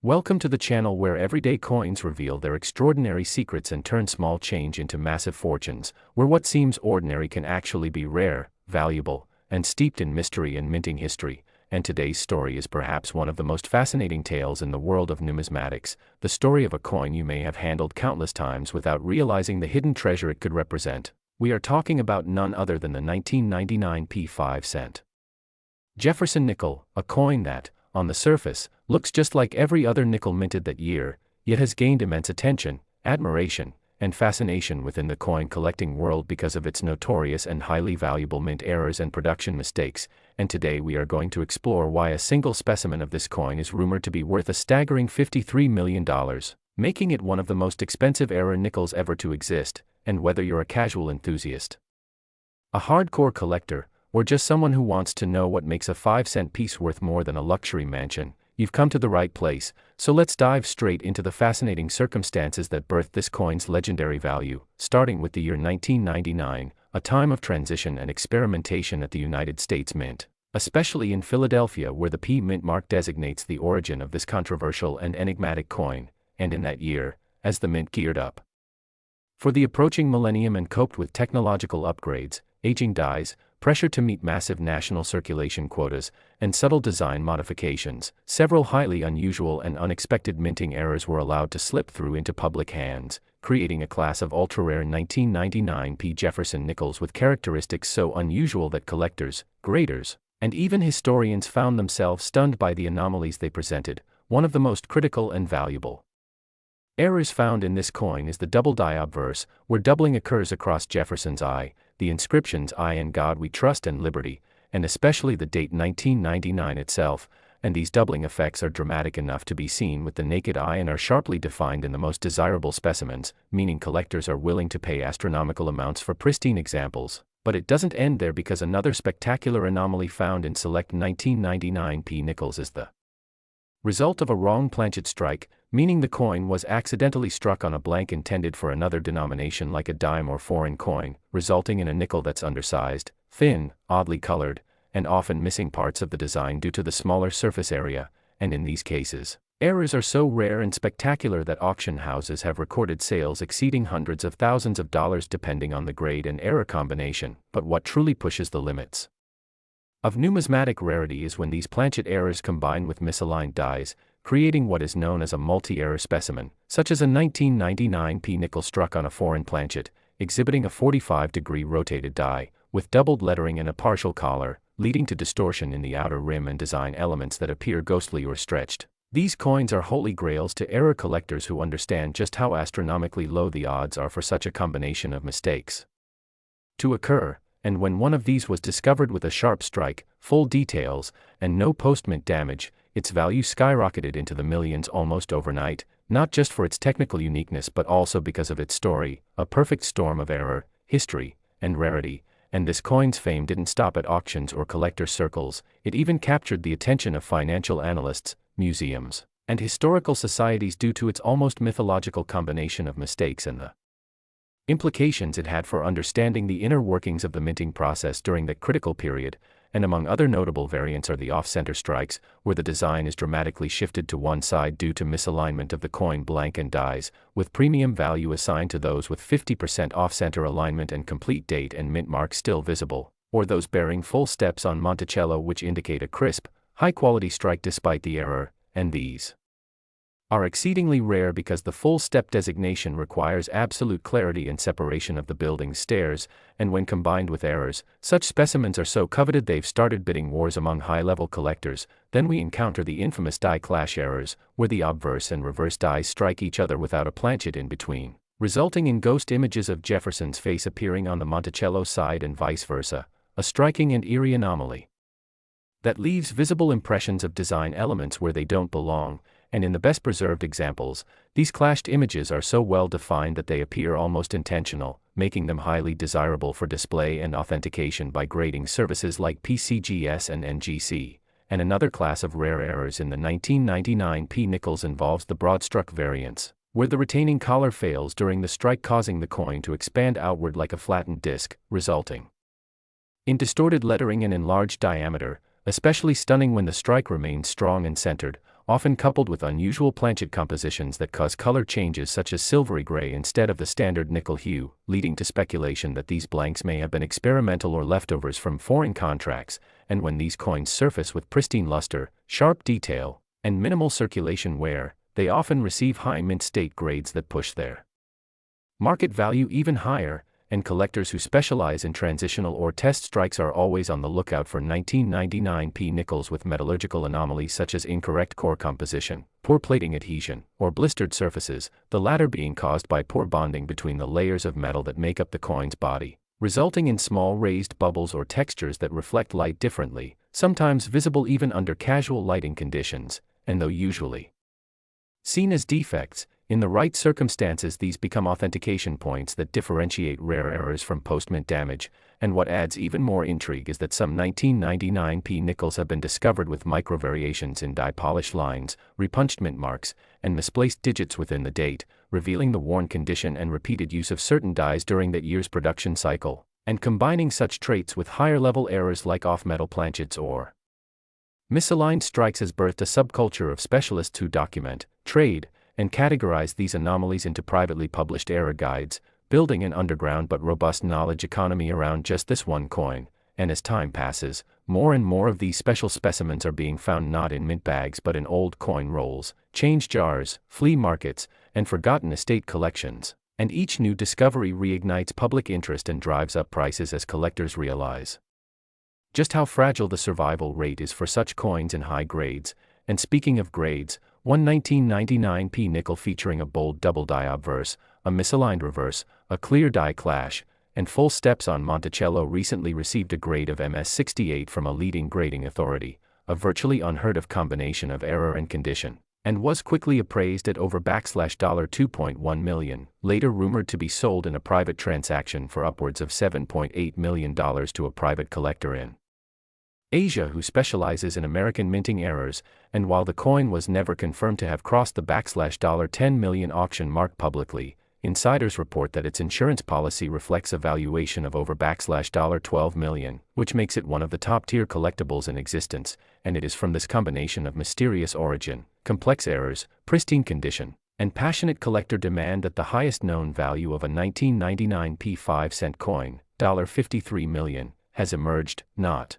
Welcome to the channel where everyday coins reveal their extraordinary secrets and turn small change into massive fortunes, where what seems ordinary can actually be rare, valuable, and steeped in mystery and minting history. And today's story is perhaps one of the most fascinating tales in the world of numismatics, the story of a coin you may have handled countless times without realizing the hidden treasure it could represent. We are talking about none other than the 1999 5 cent Jefferson nickel, a coin that, on the surface, looks just like every other nickel minted that year, yet has gained immense attention, admiration, and fascination within the coin collecting world because of its notorious and highly valuable mint errors and production mistakes. And today we are going to explore why a single specimen of this coin is rumored to be worth a staggering $53 million, making it one of the most expensive error nickels ever to exist, and whether you're a casual enthusiast, a hardcore collector, or just someone who wants to know what makes a 5-cent piece worth more than a luxury mansion, you've come to the right place. So let's dive straight into the fascinating circumstances that birthed this coin's legendary value, starting with the year 1999, a time of transition and experimentation at the United States Mint, especially in Philadelphia, where the P mint mark designates the origin of this controversial and enigmatic coin. And in that year, as the mint geared up for the approaching millennium and coped with technological upgrades, aging dies, pressure to meet massive national circulation quotas, and subtle design modifications, several highly unusual and unexpected minting errors were allowed to slip through into public hands, creating a class of ultra-rare 1999 P Jefferson nickels with characteristics so unusual that collectors, graders, and even historians found themselves stunned by the anomalies they presented. One of the most critical and valuable errors found in this coin is the double die obverse, where doubling occurs across Jefferson's I, the inscriptions "I and God We Trust" and "Liberty," and especially the date 1999 itself, and these doubling effects are dramatic enough to be seen with the naked eye and are sharply defined in the most desirable specimens, meaning collectors are willing to pay astronomical amounts for pristine examples. But it doesn't end there, because another spectacular anomaly found in select 1999 P nickels is the result of a wrong planchet strike, meaning the coin was accidentally struck on a blank intended for another denomination like a dime or foreign coin, resulting in a nickel that's undersized, thin, oddly colored, and often missing parts of the design due to the smaller surface area. And in these cases, errors are so rare and spectacular that auction houses have recorded sales exceeding hundreds of thousands of dollars depending on the grade and error combination. But what truly pushes the limits of numismatic rarity is when these planchet errors combine with misaligned dies, creating what is known as a multi-error specimen, such as a 1999 P nickel struck on a foreign planchet, exhibiting a 45-degree rotated die, with doubled lettering and a partial collar, leading to distortion in the outer rim and design elements that appear ghostly or stretched. These coins are holy grails to error collectors who understand just how astronomically low the odds are for such a combination of mistakes to occur. And when one of these was discovered with a sharp strike, full details, and no post-mint damage, its value skyrocketed into the millions almost overnight, not just for its technical uniqueness but also because of its story, a perfect storm of error, history, and rarity. And this coin's fame didn't stop at auctions or collector circles, it even captured the attention of financial analysts, museums, and historical societies due to its almost mythological combination of mistakes and the implications it had for understanding the inner workings of the minting process during that critical period. And among other notable variants are the off-center strikes, where the design is dramatically shifted to one side due to misalignment of the coin blank and dies, with premium value assigned to those with 50% off-center alignment and complete date and mint mark still visible, or those bearing full steps on Monticello which indicate a crisp, high-quality strike despite the error. And these are exceedingly rare because the full step designation requires absolute clarity and separation of the building's stairs, and when combined with errors, such specimens are so coveted they've started bidding wars among high-level collectors. Then we encounter the infamous die clash errors, where the obverse and reverse dies strike each other without a planchet in between, resulting in ghost images of Jefferson's face appearing on the Monticello side and vice versa, a striking and eerie anomaly that leaves visible impressions of design elements where they don't belong. And in the best preserved examples, these clashed images are so well defined that they appear almost intentional, making them highly desirable for display and authentication by grading services like PCGS and NGC. And another class of rare errors in the 1999 P nickels involves the broad-struck variants, where the retaining collar fails during the strike, causing the coin to expand outward like a flattened disc, resulting in distorted lettering and enlarged diameter, especially stunning when the strike remains strong and centered, often coupled with unusual planchet compositions that cause color changes such as silvery gray instead of the standard nickel hue, leading to speculation that these blanks may have been experimental or leftovers from foreign contracts. And when these coins surface with pristine luster, sharp detail, and minimal circulation wear, they often receive high mint state grades that push their market value even higher, and collectors who specialize in transitional or test strikes are always on the lookout for 1999p nickels with metallurgical anomalies such as incorrect core composition, poor plating adhesion, or blistered surfaces, the latter being caused by poor bonding between the layers of metal that make up the coin's body, resulting in small raised bubbles or textures that reflect light differently, sometimes visible even under casual lighting conditions, and though usually seen as defects, in the right circumstances these become authentication points that differentiate rare errors from post-mint damage. And what adds even more intrigue is that some 1999p nickels have been discovered with micro-variations in die polish lines, repunched mint marks, and misplaced digits within the date, revealing the worn condition and repeated use of certain dies during that year's production cycle, and combining such traits with higher-level errors like off-metal planchets or misaligned strikes has birthed a subculture of specialists who document, trade, and categorize these anomalies into privately published error guides, building an underground but robust knowledge economy around just this one coin. And as time passes, more and more of these special specimens are being found not in mint bags but in old coin rolls, change jars, flea markets, and forgotten estate collections. And each new discovery reignites public interest and drives up prices as collectors realize just how fragile the survival rate is for such coins in high grades. And speaking of grades, one 1999p nickel featuring a bold double die obverse, a misaligned reverse, a clear die clash, and full steps on Monticello recently received a grade of MS68 from a leading grading authority, a virtually unheard of combination of error and condition, and was quickly appraised at over $2.1 million, later rumored to be sold in a private transaction for upwards of $7.8 million to a private collector in Asia who specializes in American minting errors. And while the coin was never confirmed to have crossed the $10 million auction mark publicly, insiders report that its insurance policy reflects a valuation of over $12 million, which makes it one of the top-tier collectibles in existence. And it is from this combination of mysterious origin, complex errors, pristine condition, and passionate collector demand that the highest known value of a 1999p 5-cent coin, $53 million, has emerged, not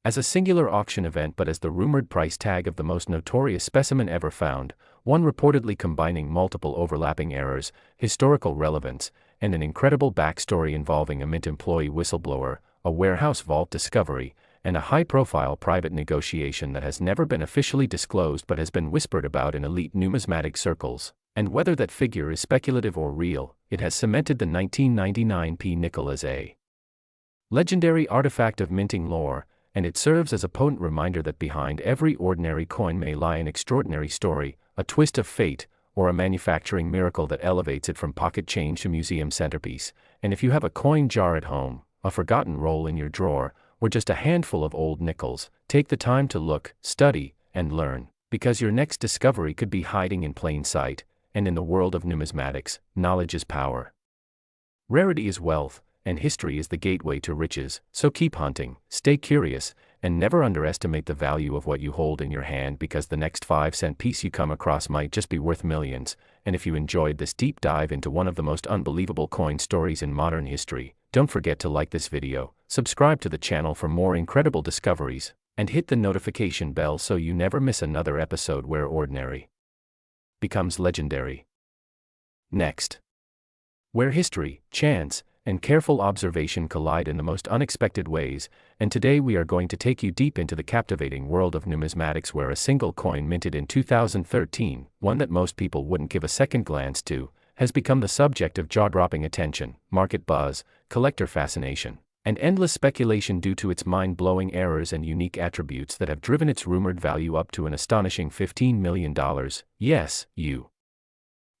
as a singular auction event but as the rumored price tag of the most notorious specimen ever found, one reportedly combining multiple overlapping errors, historical relevance, and an incredible backstory involving a mint employee whistleblower, a warehouse vault discovery, and a high-profile private negotiation that has never been officially disclosed but has been whispered about in elite numismatic circles. And whether that figure is speculative or real, it has cemented the 1999p nickel as a legendary artifact of minting lore, and it serves as a potent reminder that behind every ordinary coin may lie an extraordinary story, a twist of fate, or a manufacturing miracle that elevates it from pocket change to museum centerpiece. And if you have a coin jar at home, a forgotten roll in your drawer, or just a handful of old nickels, take the time to look, study, and learn, because your next discovery could be hiding in plain sight. And in the world of numismatics, knowledge is power. Rarity is wealth, and history is the gateway to riches. So keep hunting, stay curious, and never underestimate the value of what you hold in your hand, because the next 5-cent piece you come across might just be worth millions. And if you enjoyed this deep dive into one of the most unbelievable coin stories in modern history, don't forget to like this video, subscribe to the channel for more incredible discoveries, and hit the notification bell so you never miss another episode where ordinary becomes legendary. Next, where history, chance, and careful observation collide in the most unexpected ways. And today we are going to take you deep into the captivating world of numismatics, where a single coin minted in 2013, one that most people wouldn't give a second glance to, has become the subject of jaw-dropping attention, market buzz, collector fascination, and endless speculation due to its mind-blowing errors and unique attributes that have driven its rumored value up to an astonishing $15 million. Yes, you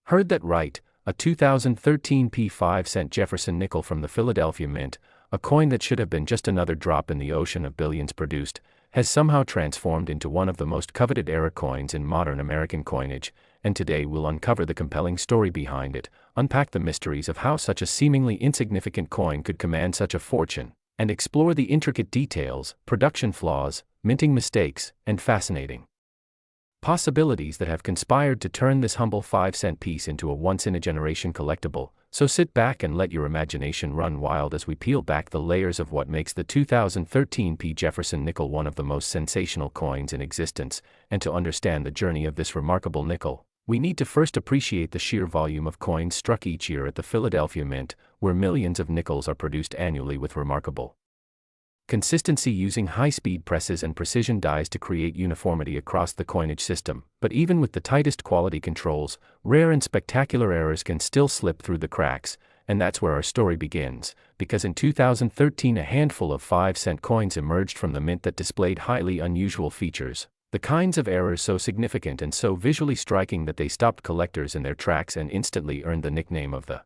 heard that right. A 2013 P5-cent Jefferson nickel from the Philadelphia Mint, a coin that should have been just another drop in the ocean of billions produced, has somehow transformed into one of the most coveted error coins in modern American coinage. And today we'll uncover the compelling story behind it, unpack the mysteries of how such a seemingly insignificant coin could command such a fortune, and explore the intricate details, production flaws, minting mistakes, and fascinating Possibilities that have conspired to turn this humble 5-cent piece into a once-in-a-generation collectible, so sit back and let your imagination run wild as we peel back the layers of what makes the 2013 P. Jefferson nickel one of the most sensational coins in existence. And to understand the journey of this remarkable nickel, we need to first appreciate the sheer volume of coins struck each year at the Philadelphia Mint, where millions of nickels are produced annually with remarkable consistency, using high-speed presses and precision dies to create uniformity across the coinage system. But even with the tightest quality controls, rare and spectacular errors can still slip through the cracks, and that's where our story begins, because in 2013 a handful of 5-cent coins emerged from the mint that displayed highly unusual features, the kinds of errors so significant and so visually striking that they stopped collectors in their tracks and instantly earned the nickname of the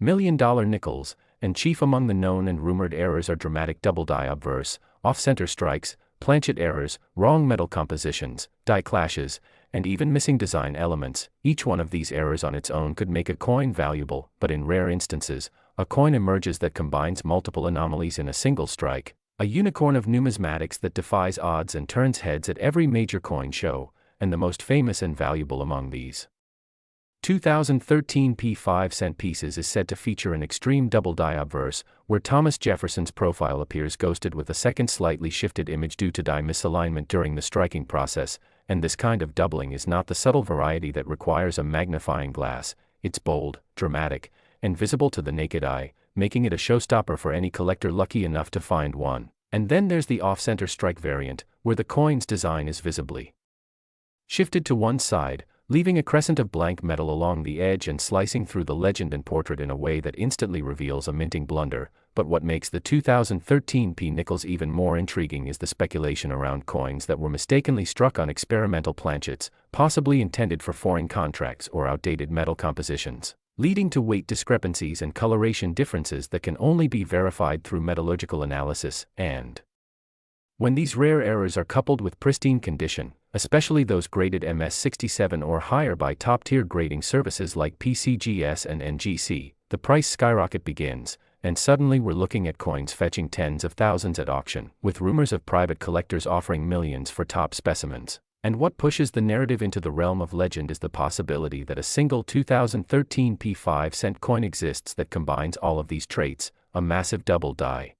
$1,000,000 nickels. And chief among the known and rumored errors are dramatic double die obverse, off-center strikes, planchet errors, wrong metal compositions, die clashes, and even missing design elements. Each one of these errors on its own could make a coin valuable, but in rare instances, a coin emerges that combines multiple anomalies in a single strike, a unicorn of numismatics that defies odds and turns heads at every major coin show. And the most famous and valuable among these 2013 P 5-cent pieces is said to feature an extreme double die obverse, where Thomas Jefferson's profile appears ghosted with a second slightly shifted image due to die misalignment during the striking process. And this kind of doubling is not the subtle variety that requires a magnifying glass. It's bold, dramatic, and visible to the naked eye, making it a showstopper for any collector lucky enough to find one. And then there's the off-center strike variant, where the coin's design is visibly shifted to one side, leaving a crescent of blank metal along the edge and slicing through the legend and portrait in a way that instantly reveals a minting blunder. But what makes the 2013 P nickels even more intriguing is the speculation around coins that were mistakenly struck on experimental planchets, possibly intended for foreign contracts or outdated metal compositions, leading to weight discrepancies and coloration differences that can only be verified through metallurgical analysis. And when these rare errors are coupled with pristine condition, especially those graded MS67 or higher by top-tier grading services like PCGS and NGC, the price skyrocket begins, and suddenly we're looking at coins fetching tens of thousands at auction, with rumors of private collectors offering millions for top specimens. And what pushes the narrative into the realm of legend is the possibility that a single 2013 P 5-cent coin exists that combines all of these traits: a massive double die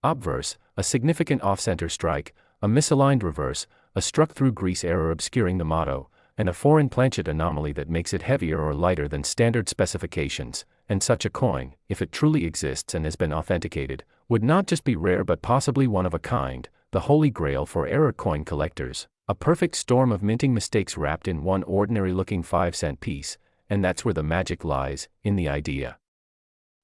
obverse, a significant off-center strike, a misaligned reverse, a struck-through grease error obscuring the motto, and a foreign planchet anomaly that makes it heavier or lighter than standard specifications. And such a coin, if it truly exists and has been authenticated, would not just be rare but possibly one of a kind, the holy grail for error coin collectors, a perfect storm of minting mistakes wrapped in one ordinary-looking 5-cent piece. And that's where the magic lies, in the idea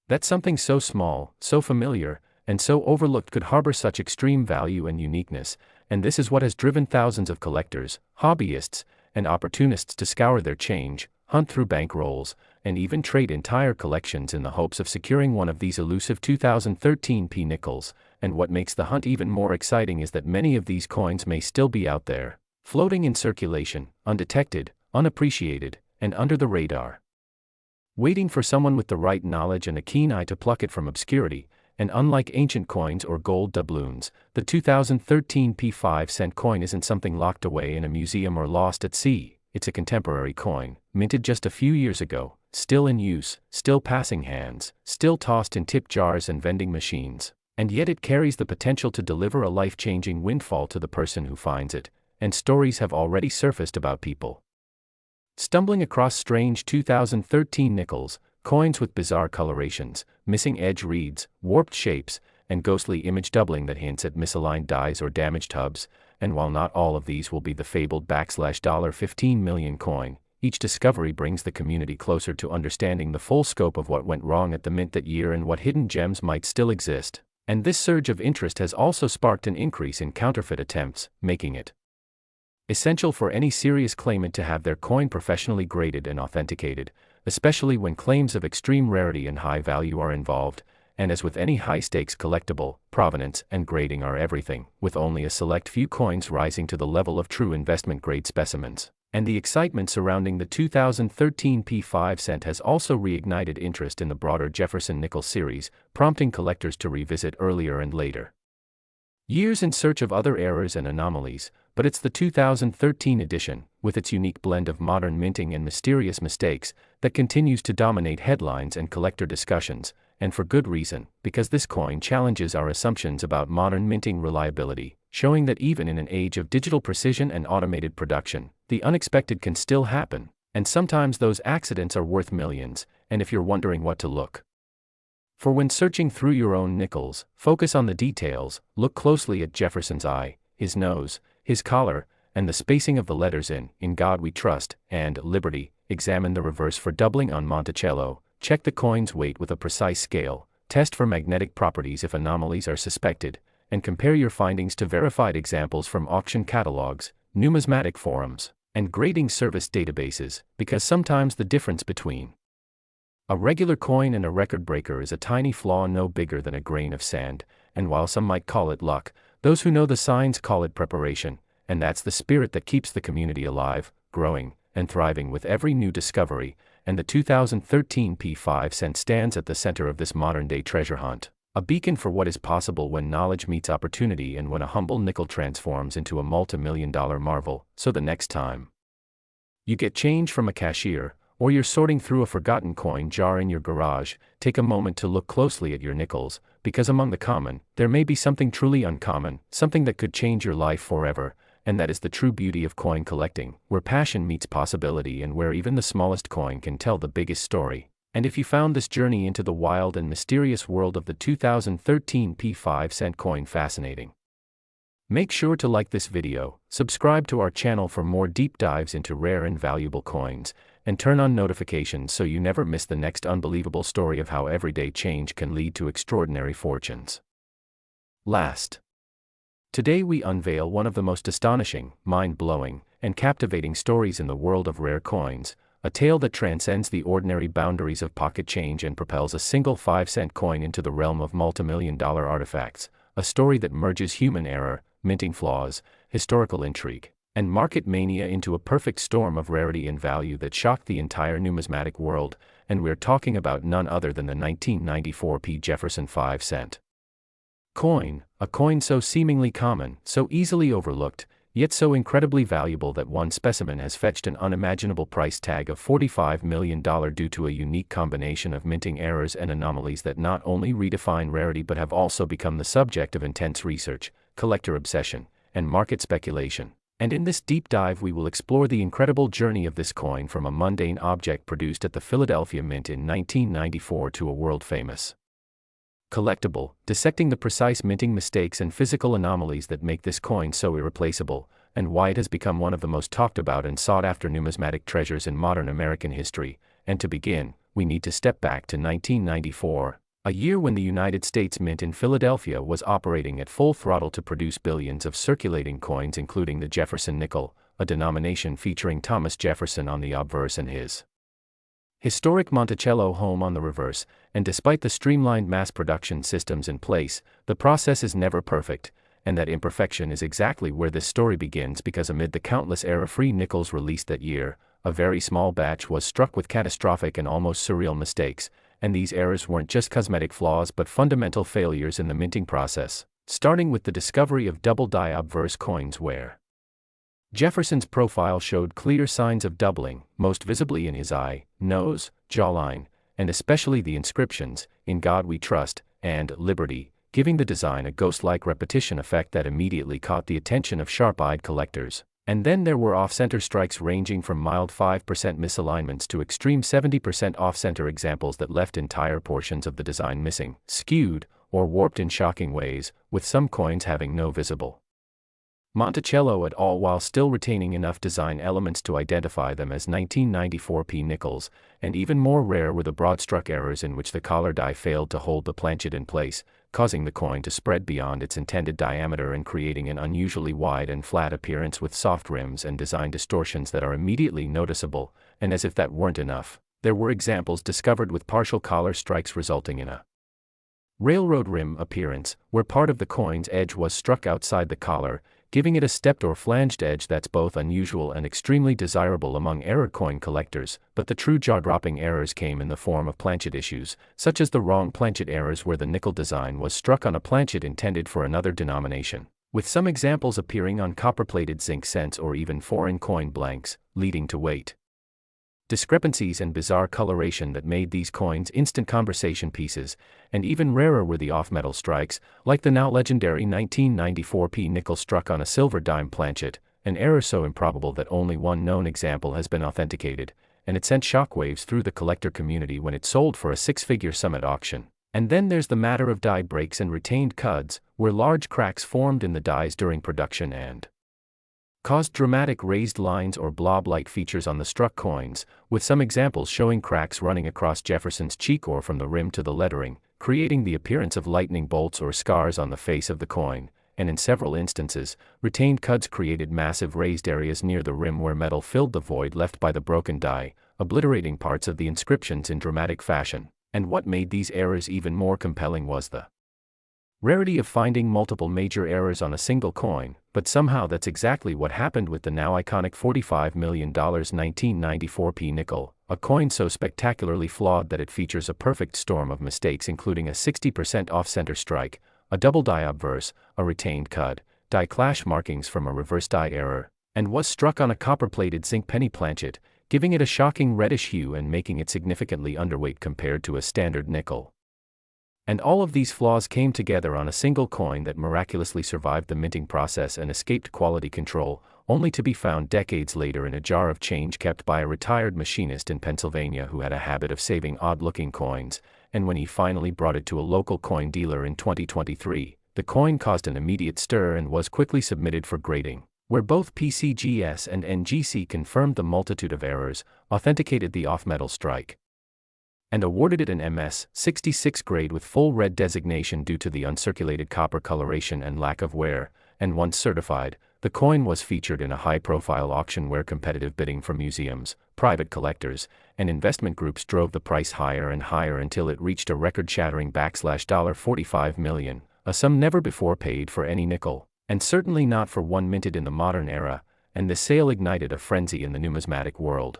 that something so small, so familiar, and so overlooked could harbor such extreme value and uniqueness. And this is what has driven thousands of collectors, hobbyists, and opportunists to scour their change, hunt through bankrolls, and even trade entire collections in the hopes of securing one of these elusive 2013 P nickels. And what makes the hunt even more exciting is that many of these coins may still be out there, floating in circulation, undetected, unappreciated, and under the radar, waiting for someone with the right knowledge and a keen eye to pluck it from obscurity. And unlike ancient coins or gold doubloons, the 2013 P 5-cent coin isn't something locked away in a museum or lost at sea. It's a contemporary coin, minted just a few years ago, still in use, still passing hands, still tossed in tip jars and vending machines. And yet it carries the potential to deliver a life-changing windfall to the person who finds it. And stories have already surfaced about people stumbling across strange 2013 nickels, coins with bizarre colorations, missing edge reads, warped shapes, and ghostly image doubling that hints at misaligned dies or damaged hubs. And while not all of these will be the fabled $15 million coin, each discovery brings the community closer to understanding the full scope of what went wrong at the mint that year and what hidden gems might still exist. And this surge of interest has also sparked an increase in counterfeit attempts, making it essential for any serious claimant to have their coin professionally graded and authenticated, especially when claims of extreme rarity and high value are involved. And as with any high-stakes collectible, provenance and grading are everything, with only a select few coins rising to the level of true investment-grade specimens. And the excitement surrounding the 2013 P 5-cent has also reignited interest in the broader Jefferson nickel series, prompting collectors to revisit earlier and later years in search of other errors and anomalies. but it's the 2013 edition, with its unique blend of modern minting and mysterious mistakes, that continues to dominate headlines and collector discussions, and for good reason, because this coin challenges our assumptions about modern minting reliability, showing that even in an age of digital precision and automated production, the unexpected can still happen, and sometimes those accidents are worth millions. And if you're wondering what to look for when searching through your own nickels, focus on the details. Look closely at Jefferson's eye, his nose, his collar, and the spacing of the letters in God We Trust, and Liberty. Examine the reverse for doubling on Monticello. Check the coin's weight with a precise scale. Test for magnetic properties if anomalies are suspected, and compare your findings to verified examples from auction catalogs, numismatic forums, and grading service databases, because sometimes the difference between a regular coin and a record breaker is a tiny flaw no bigger than a grain of sand, and while some might call it luck, those who know the signs call it preparation, and that's the spirit that keeps the community alive, growing, and thriving with every new discovery, and the 2013 P5 cent stands at the center of this modern-day treasure hunt, a beacon for what is possible when knowledge meets opportunity and when a humble nickel transforms into a multi-million-dollar marvel. So the next time you get change from a cashier, or you're sorting through a forgotten coin jar in your garage, take a moment to look closely at your nickels, because among the common, there may be something truly uncommon, something that could change your life forever, and that is the true beauty of coin collecting, where passion meets possibility and where even the smallest coin can tell the biggest story. And if you found this journey into the wild and mysterious world of the 2013 P5 cent coin fascinating, make sure to like this video, subscribe to our channel for more deep dives into rare and valuable coins, and turn on notifications so you never miss the next unbelievable story of how everyday change can lead to extraordinary fortunes. Today we unveil one of the most astonishing, mind-blowing, and captivating stories in the world of rare coins, a tale that transcends the ordinary boundaries of pocket change and propels a single 5-cent coin into the realm of multi-million-dollar artifacts, a story that merges human error, minting flaws, historical intrigue, and market mania into a perfect storm of rarity and value that shocked the entire numismatic world, and we're talking about none other than the 1994 P. Jefferson 5-cent coin, a coin so seemingly common, so easily overlooked, yet so incredibly valuable that one specimen has fetched an unimaginable price tag of $45 million due to a unique combination of minting errors and anomalies that not only redefine rarity but have also become the subject of intense research, collector obsession, and market speculation. And in this deep dive we will explore the incredible journey of this coin from a mundane object produced at the Philadelphia Mint in 1994 to a world-famous collectible, dissecting the precise minting mistakes and physical anomalies that make this coin so irreplaceable, and why it has become one of the most talked about and sought-after numismatic treasures in modern American history. And to begin, we need to step back to 1994, a year when the United States Mint in Philadelphia was operating at full throttle to produce billions of circulating coins, including the Jefferson nickel, a denomination featuring Thomas Jefferson on the obverse and his historic Monticello home on the reverse. And despite the streamlined mass production systems in place, the process is never perfect, and that imperfection is exactly where this story begins, because amid the countless error-free nickels released that year, a very small batch was struck with catastrophic and almost surreal mistakes, and these errors weren't just cosmetic flaws but fundamental failures in the minting process, starting with the discovery of double-die obverse coins where Jefferson's profile showed clear signs of doubling, most visibly in his eye, nose, jawline, and especially the inscriptions, "In God We Trust," and "Liberty," giving the design a ghost-like repetition effect that immediately caught the attention of sharp-eyed collectors. And then there were off-center strikes ranging from mild 5% misalignments to extreme 70% off-center examples that left entire portions of the design missing, skewed, or warped in shocking ways, with some coins having no visible Monticello at all while still retaining enough design elements to identify them as 1994 P nickels, and even more rare were the broad-struck errors in which the collar die failed to hold the planchet in place, causing the coin to spread beyond its intended diameter and creating an unusually wide and flat appearance with soft rims and design distortions that are immediately noticeable. And as if that weren't enough, there were examples discovered with partial collar strikes resulting in a railroad rim appearance, where part of the coin's edge was struck outside the collar, giving it a stepped or flanged edge that's both unusual and extremely desirable among error coin collectors. But the true jaw-dropping errors came in the form of planchet issues, such as the wrong planchet errors where the nickel design was struck on a planchet intended for another denomination, with some examples appearing on copper-plated zinc cents or even foreign coin blanks, leading to weight discrepancies and bizarre coloration that made these coins instant conversation pieces. And even rarer were the off-metal strikes, like the now legendary 1994 p nickel struck on a silver dime planchet, an error so improbable that only one known example has been authenticated, and it sent shockwaves through the collector community when it sold for a six-figure sum at auction. And then there's the matter of die breaks and retained cuds, where large cracks formed in the dies during production and caused dramatic raised lines or blob-like features on the struck coins, with some examples showing cracks running across Jefferson's cheek or from the rim to the lettering, creating the appearance of lightning bolts or scars on the face of the coin. And in several instances, retained cuds created massive raised areas near the rim where metal filled the void left by the broken die, obliterating parts of the inscriptions in dramatic fashion. And what made these errors even more compelling was the rarity of finding multiple major errors on a single coin, but somehow that's exactly what happened with the now iconic $45 million 1994 p nickel, a coin so spectacularly flawed that it features a perfect storm of mistakes including a 60% off-center strike, a double die obverse, a retained cud, die clash markings from a reverse die error, and was struck on a copper-plated zinc penny planchet, giving it a shocking reddish hue and making it significantly underweight compared to a standard nickel. And all of these flaws came together on a single coin that miraculously survived the minting process and escaped quality control, only to be found decades later in a jar of change kept by a retired machinist in Pennsylvania who had a habit of saving odd-looking coins. And when he finally brought it to a local coin dealer in 2023, the coin caused an immediate stir and was quickly submitted for grading, where both PCGS and NGC confirmed the multitude of errors, authenticated the off-metal strike, and awarded it an MS 66 grade with full red designation due to the uncirculated copper coloration and lack of wear. And once certified, the coin was featured in a high-profile auction where competitive bidding from museums, private collectors, and investment groups drove the price higher and higher until it reached a record-shattering $45 million, a sum never before paid for any nickel, and certainly not for one minted in the modern era. And this sale ignited a frenzy in the numismatic world,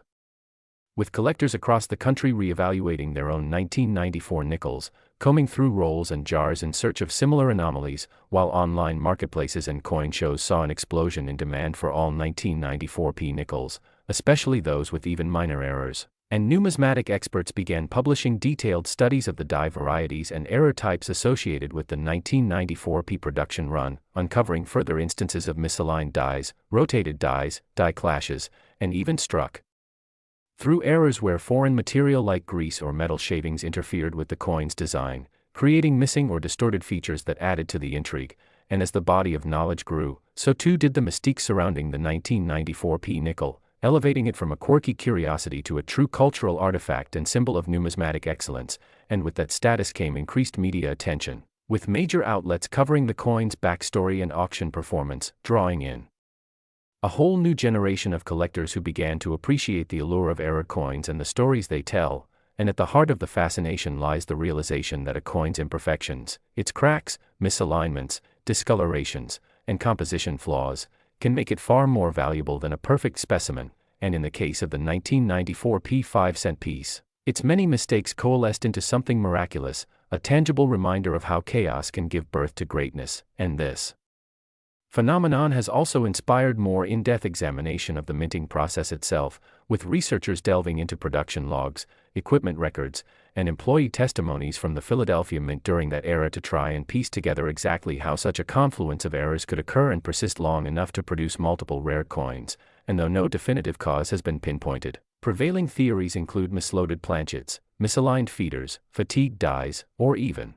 with collectors across the country reevaluating their own 1994 nickels, combing through rolls and jars in search of similar anomalies, while online marketplaces and coin shows saw an explosion in demand for all 1994 p nickels, especially those with even minor errors. And numismatic experts began publishing detailed studies of the die varieties and error types associated with the 1994 p production run, uncovering further instances of misaligned dies, rotated dies, die clashes, and even struck through errors where foreign material like grease or metal shavings interfered with the coin's design, creating missing or distorted features that added to the intrigue. And as the body of knowledge grew, so too did the mystique surrounding the 1994 p nickel, elevating it from a quirky curiosity to a true cultural artifact and symbol of numismatic excellence. And with that status came increased media attention, with major outlets covering the coin's backstory and auction performance, drawing in a whole new generation of collectors who began to appreciate the allure of error coins and the stories they tell. And at the heart of the fascination lies the realization that a coin's imperfections, its cracks, misalignments, discolorations, and composition flaws, can make it far more valuable than a perfect specimen. And in the case of the 1994 p 5-cent piece, its many mistakes coalesced into something miraculous, a tangible reminder of how chaos can give birth to greatness. And this phenomenon has also inspired more in-depth examination of the minting process itself, with researchers delving into production logs, equipment records, and employee testimonies from the Philadelphia Mint during that era to try and piece together exactly how such a confluence of errors could occur and persist long enough to produce multiple rare coins. And though no definitive cause has been pinpointed, prevailing theories include misloaded planchets, misaligned feeders, fatigued dies, or even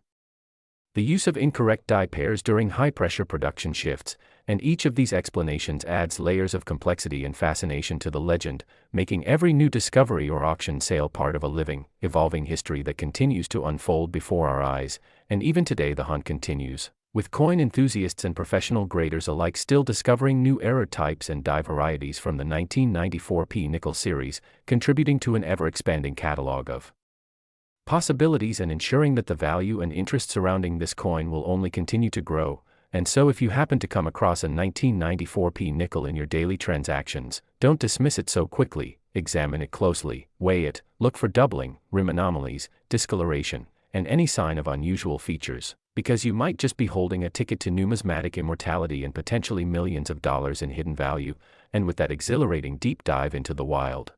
the use of incorrect die pairs during high-pressure production shifts. And each of these explanations adds layers of complexity and fascination to the legend, making every new discovery or auction sale part of a living, evolving history that continues to unfold before our eyes. And even today the hunt continues, with coin enthusiasts and professional graders alike still discovering new error types and die varieties from the 1994 p nickel series, contributing to an ever-expanding catalog of possibilities and ensuring that the value and interest surrounding this coin will only continue to grow. And so if you happen to come across a 1994 p nickel in your daily transactions, don't dismiss it so quickly, examine it closely, weigh it, look for doubling, rim anomalies, discoloration, and any sign of unusual features, because you might just be holding a ticket to numismatic immortality and potentially millions of dollars in hidden value, and with that exhilarating deep dive into the wild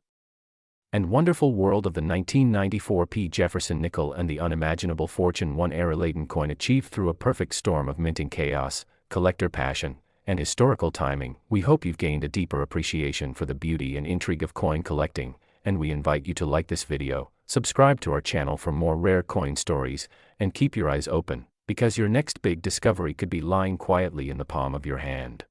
and wonderful world of the 1994 P. Jefferson nickel and the unimaginable fortune one era-laden coin achieved through a perfect storm of minting chaos, collector passion, and historical timing, we hope you've gained a deeper appreciation for the beauty and intrigue of coin collecting, and we invite you to like this video, subscribe to our channel for more rare coin stories, and keep your eyes open, because your next big discovery could be lying quietly in the palm of your hand.